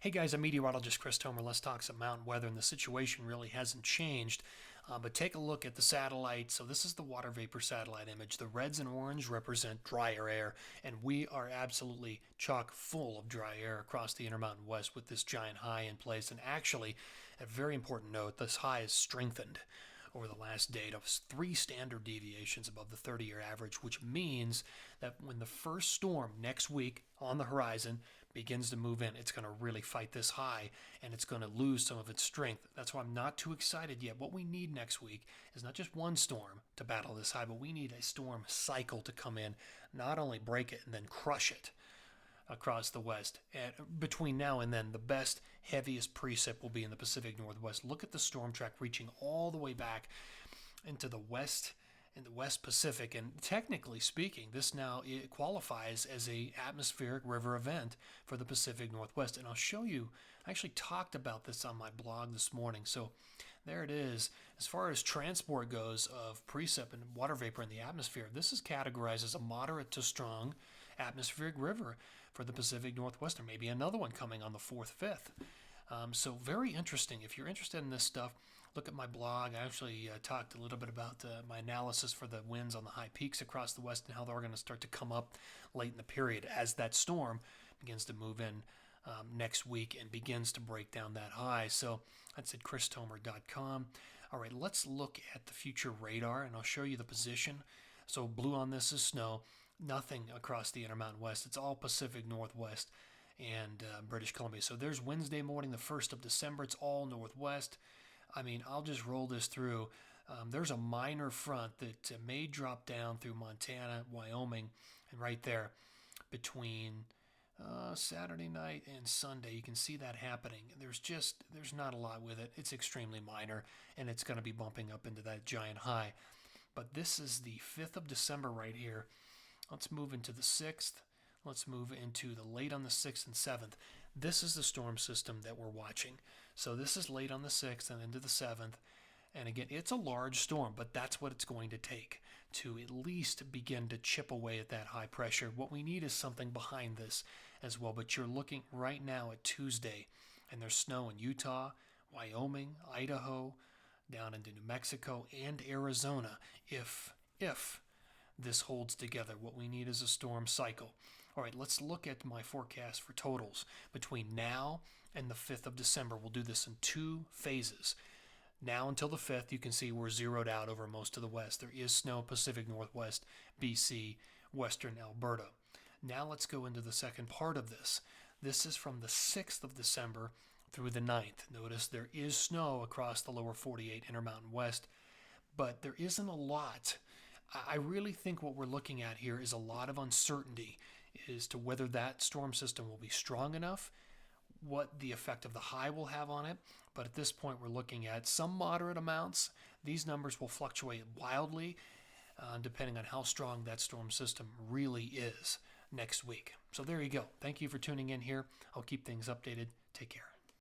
Hey guys, I'm meteorologist Chris Tomer. Let's talk some mountain weather, and the situation really hasn't changed. But take a look at the satellite. So this is the water vapor satellite image. The reds and orange represent drier air, and we are absolutely chock full of dry air across the Intermountain West with this giant high in place. And actually, a very important note, this high is strengthened over the last day of 3 standard deviations above the 30-year average, which means that when the first storm next week on the horizon begins to move in, it's going to really fight this high, and it's going to lose some of its strength. That's why I'm not too excited yet. What we need next week is not just one storm to battle this high, but we need a storm cycle to come in, not only break it and then crush it across the west. And between now and then, the best, heaviest precip will be in the Pacific Northwest. Look at the storm track reaching all the way back into the west, in the West Pacific, and technically speaking, this now it qualifies as a atmospheric river event for the Pacific Northwest. And I'll show you, I actually talked about this on my blog this morning. So there it is. As far as transport goes of precip and water vapor in the atmosphere, this is categorized as a moderate to strong atmospheric river for the Pacific Northwest. There may be another one coming on the 4th, 5th. So very interesting. If you're interested in this stuff, look at my blog. I actually talked a little bit about my analysis for the winds on the high peaks across the west and how they're going to start to come up late in the period as that storm begins to move in next week and begins to break down that high. So that's at christomer.com. All right, let's look at the future radar, and I'll show you the position. So blue on this is snow. Nothing across the Intermountain West. It's all Pacific Northwest and British Columbia. So there's Wednesday morning, the 1st of December. It's all northwest. I mean, I'll just roll this through. There's a minor front that may drop down through Montana, Wyoming, and right there between Saturday night and Sunday. You can see that happening. There's not a lot with it. It's extremely minor, and it's going to be bumping up into that giant high. But this is the 5th of December right here. Let's move into the 6th. Let's move into the late on the 6th and 7th. This is the storm system that we're watching. So this is late on the 6th and into the 7th. And again, it's a large storm, but that's what it's going to take to at least begin to chip away at that high pressure. What we need is something behind this as well. But you're looking right now at Tuesday, and there's snow in Utah, Wyoming, Idaho, down into New Mexico, and Arizona if this holds together. What we need is a storm cycle. All right, let's look at my forecast for totals between now and the 5th of December. We'll do this in 2 phases. Now until the 5th, you can see we're zeroed out over most of the west. There is snow Pacific Northwest, BC, western Alberta. Now let's go into the second part of this. This is from the 6th of December through the 9th. Notice there is snow across the lower 48 Intermountain West, but there isn't a lot. I really think what we're looking at here is a lot of uncertainty as to whether that storm system will be strong enough, what the effect of the high will have on it. But at this point, we're looking at some moderate amounts. These numbers will fluctuate wildly depending on how strong that storm system really is next week. So there you go. Thank you for tuning in here. I'll keep things updated. Take care.